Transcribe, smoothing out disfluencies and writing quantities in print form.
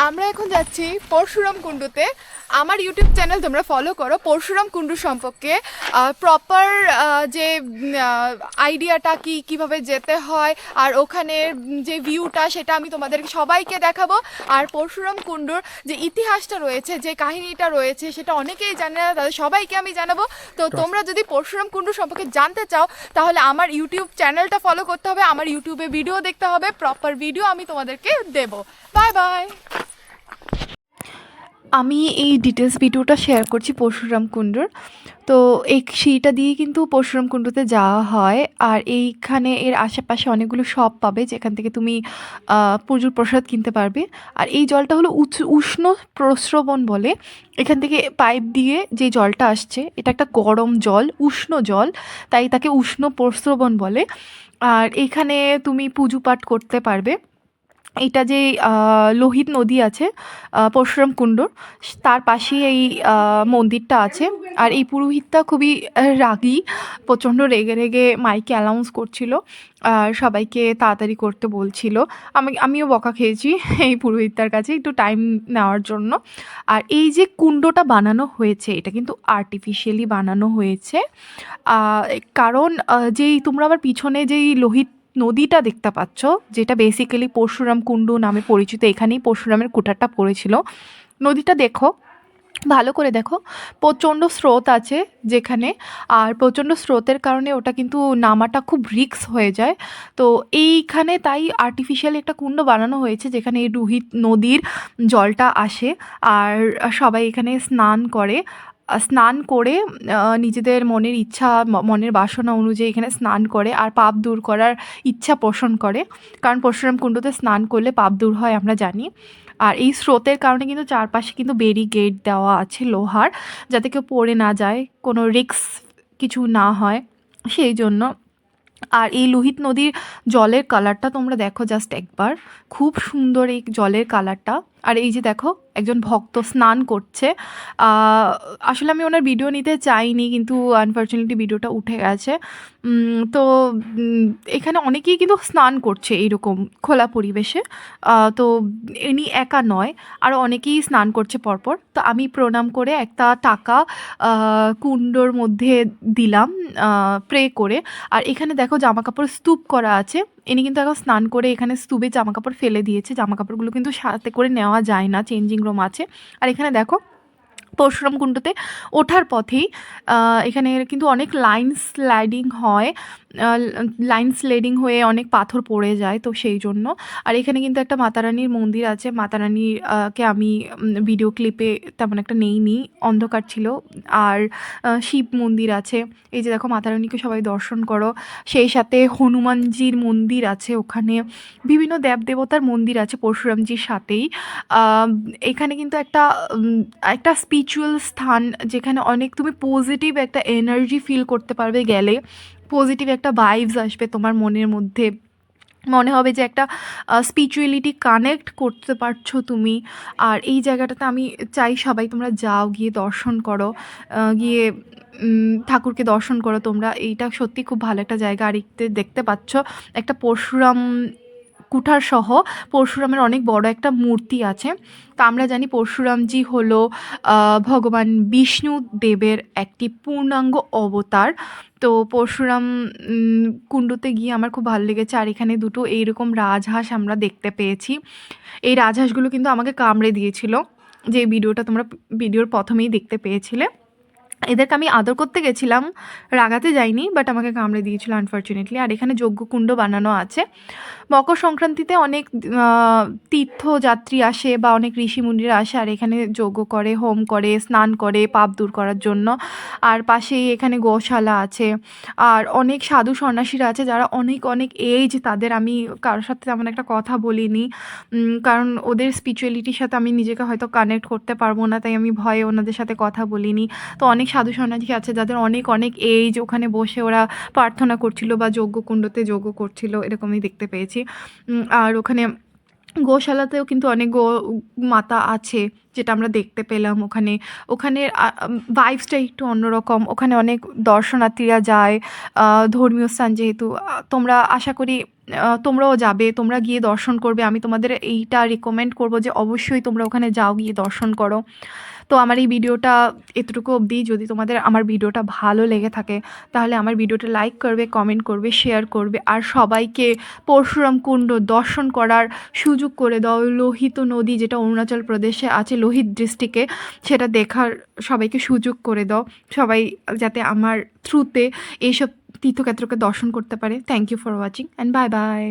আমরা এখন যাচ্ছি পরশুরাম কুণ্ডুতে। আমার ইউটিউব চ্যানেল তোমরা ফলো করো পরশুরাম কুণ্ডু সম্পর্কে প্রপার যে আইডিয়াটা কিভাবে যেতে হয় আর ওখানে যে ভিউটা সেটা আমি তোমাদেরকে সবাইকে দেখাবো। আর পরশুরাম কুণ্ডুর যে ইতিহাসটা রয়েছে, যে কাহিনীটা রয়েছে, সেটা অনেকেই জানে না, তাদের সবাইকে আমি জানাবো। তো তোমরা যদি পরশুরাম কুণ্ডু সম্পর্কে জানতে চাও তাহলে আমার ইউটিউব চ্যানেলটা ফলো করতে হবে, আমার ইউটিউবে ভিডিও দেখতে হবে, প্রপার ভিডিও আমি তোমাদেরকে দেবো। Bye bye. আমি এই ডিটেলস ভিডিওটা শেয়ার করছি পরশুরাম কুণ্ডুর। তো এই সেইটা দিয়ে কিন্তু পরশুরাম কুণ্ডুতে যাওয়া হয়। আর এইখানে এর আশেপাশে অনেকগুলো শপ পাবে যেখান থেকে তুমি পুজোর প্রসাদ কিনতে পারবে। আর এই জলটা হলো উষ্ণ প্রস্রবণ বলে। এখান থেকে পাইপ দিয়ে যে জলটা আসছে এটা একটা গরম জল, উষ্ণ জল, তাই তাকে উষ্ণ প্রস্রবণ বলে। আর এখানে তুমি পুজো পাঠ করতে পারবে। এটা যে লোহিত নদী আছে পরশুরাম কুণ্ডুর, তার পাশেই এই মন্দিরটা আছে। আর এই পুরোহিতটা খুবই রাগী, প্রচণ্ড রেগে রেগে মাইকে অ্যানাউন্স করছিল আর সবাইকে তাড়াতাড়ি করতে বলছিল। আমিও বকা খেয়েছি এই পুরোহিতটার কাছে একটু টাইম নেওয়ার জন্য। আর এই যে কুণ্ডটা বানানো হয়েছে এটা কিন্তু আর্টিফিশিয়ালি বানানো হয়েছে, কারণ যেই তোমরা আবার পিছনে যেই লোহিত নদীটা দেখতে পাচ্ছ, যেটা বেসিক্যালি পরশুরাম কুণ্ডু নামে পরিচিত, এখানেই পরশুরামের কুঠারটা পড়েছিল। নদীটা দেখো, ভালো করে দেখো, প্রচণ্ড স্রোত আছে যেখানে। আর প্রচণ্ড স্রোতের কারণে ওটা কিন্তু নামাটা খুব রিস্ক হয়ে যায়। তো এইখানে তাই আর্টিফিশিয়াল একটা কুণ্ড বানানো হয়েছে যেখানে এই লোহিত নদীর জলটা আসে আর সবাই এখানে স্নান করে নিজেদের মনের ইচ্ছা, মনের বাসনা অনুযায়ী এখানে স্নান করে আর পাপ দূর করার ইচ্ছা পোষণ করে। কারণ পরশুরাম কুণ্ডতে স্নান করলে পাপ দূর হয় আমরা জানি। আর এই স্রোতের কারণে কিন্তু চারপাশে কিন্তু ব্যারিকেড দেওয়া আছে লোহার, যাতে কেউ পড়ে না যায়, কোনো রিস্ক কিছু না হয় সেই জন্য। আর এই লোহিত নদীর জলের কালারটা তোমরা দেখো জাস্ট একবার, খুব সুন্দর এই জলের কালারটা। আর এই যে দেখো একজন ভক্ত স্নান করছে। আসলে আমি ওনার ভিডিও নিতে চাইনি কিন্তু আনফর্চুনেটলি ভিডিওটা উঠে গেছে। তো এখানে অনেকেই কিন্তু স্নান করছে এইরকম খোলা পরিবেশে। তো ইনি একা নয়, আরও অনেকেই স্নান করছে পরপর। তো আমি প্রণাম করে একটা টাকা কুণ্ডর মধ্যে দিলাম প্রে করে। আর এখানে দেখো জামাকাপড় স্তূপ করা আছে। ইনি কিন্তু এখন স্নান করে এখানে স্তূপে জামাকাপড় ফেলে দিয়েছে। জামাকাপড়গুলো কিন্তু সাথে করে নেওয়া যায় না, চেঞ্জিং রুম আছে। আর এখানে দেখো পরশুরাম কুণ্ডতে ওঠার পথেই এখানে কিন্তু অনেক লাইন স্লাইডিং হয়, লাইন স্লাইডিং হয়ে অনেক পাথর পড়ে যায়, তো সেই জন্য। আর এখানে কিন্তু একটা মাতারানির মন্দির আছে। মাতারানির কে আমি ভিডিও ক্লিপে তেমন একটা নেইনি, অন্ধকার ছিল। আর শিব মন্দির আছে। এই যে দেখো মাতারানিকে সবাই দর্শন করো। সেই সাথে হনুমানজির মন্দির আছে, ওখানে বিভিন্ন দেবদেবতার মন্দির আছে পরশুরামজির সাথেই। এখানে কিন্তু একটা স্পিরিচুয়াল স্থান যেখানে অনেক তুমি পজিটিভ একটা এনার্জি ফিল করতে পারবে গেলে। পজিটিভ একটা ভাইবস আসবে তোমার মনের মধ্যে, মনে হবে যে একটা স্পিরিচুয়ালিটি কানেক্ট করতে পারছো তুমি। আর এই জায়গাটাতে আমি চাই সবাই তোমরা যাও, গিয়ে দর্শন করো, গিয়ে ঠাকুরকে দর্শন করো তোমরা। এইটা সত্যি খুব ভালো একটা জায়গা। আর দেখতে পাচ্ছ একটা পরশুরাম কুঠার সহ পরশুরামের অনেক বড় একটা মূর্তি আছে। তা আমরা জানি পরশুরামজি হলো ভগবান বিষ্ণু দেবের একটি পূর্ণাঙ্গ অবতার। তো পরশুরাম কুণ্ডুতে গিয়ে আমার খুব ভালো লেগেছে। আর এখানে দুটো এইরকম রাজহাঁস আমরা দেখতে পেয়েছি। এই রাজহাঁসগুলো কিন্তু আমাকে কামড়ে দিয়েছিল, যে ভিডিওটা তোমরা ভিডিওর প্রথমেই দেখতে পেয়েছিলে। এদেরকে আমি আদর করতে গেছিলাম, রাগাতে যাইনি, বাট আমাকে কামড়ে দিয়েছিল আনফর্চুনেটলি। আর এখানে যজ্ঞকুণ্ড বানানো আছে। মকর সংক্রান্তিতে অনেক তীর্থযাত্রী আসে বা অনেক ঋষিমুনিরা আসে আর এখানে যজ্ঞ করে, হোম করে, স্নান করে পাপ দূর করার জন্য। আর পাশেই এখানে গোশালা আছে। আর অনেক সাধু সন্ন্যাসীরা আছে যারা অনেক অনেক এজ, তাদের আমি কারোর সাথে তেমন একটা কথা বলিনি, কারণ ওদের স্পিরিচুয়ালিটির সাথে আমি নিজেকে হয়তো কানেক্ট করতে পারবো না, তাই আমি ভয়ে ওনাদের সাথে কথা বলিনি। তো অনেক সাধু সন্ন্যাসী আছে যাদের অনেক অনেক এজ, ওখানে বসে ওরা প্রার্থনা করছিল বা যজ্ঞকুণ্ডতে যজ্ঞ করছিল, এরকমই দেখতে পেয়েছি। আর ওখানে গোশালাতেও কিন্তু অনেক মাতা আছে যেটা আমরা দেখতে পেলাম ওখানে। ওখানের ভাইবসটা একটু অন্যরকম। ওখানে অনেক দর্শনার্থীরা যায়। ধর্মীয় স্থান যেহেতু তোমরা আশা করি তোমরাও যাবে, তোমরা গিয়ে দর্শন করবে। আমি তোমাদের এইটা রিকমেন্ড করব যে অবশ্যই তোমরা ওখানে যাও, গিয়ে দর্শন করো। তো আমার এই ভিডিওটা এতটুকু অবধি। যদি তোমাদের আমার ভিডিওটা ভালো লেগে থাকে তাহলে আমার ভিডিওটা লাইক করবে, কমেন্ট করবে, শেয়ার করবে, আর সবাইকে পরশুরাম কুণ্ড দর্শন করার সুযোগ করে দাও। লোহিত নদী যেটা অরুণাচল প্রদেশে আছে, লোহিত ডিস্ট্রিক্টে, সেটা দেখার সবাইকে সুযোগ করে দাও। সবাই যাতে আমার থ্রুতে এইসব তীর্থক্ষেত্রকে দর্শন করতে পারে। Thank you for watching and bye by.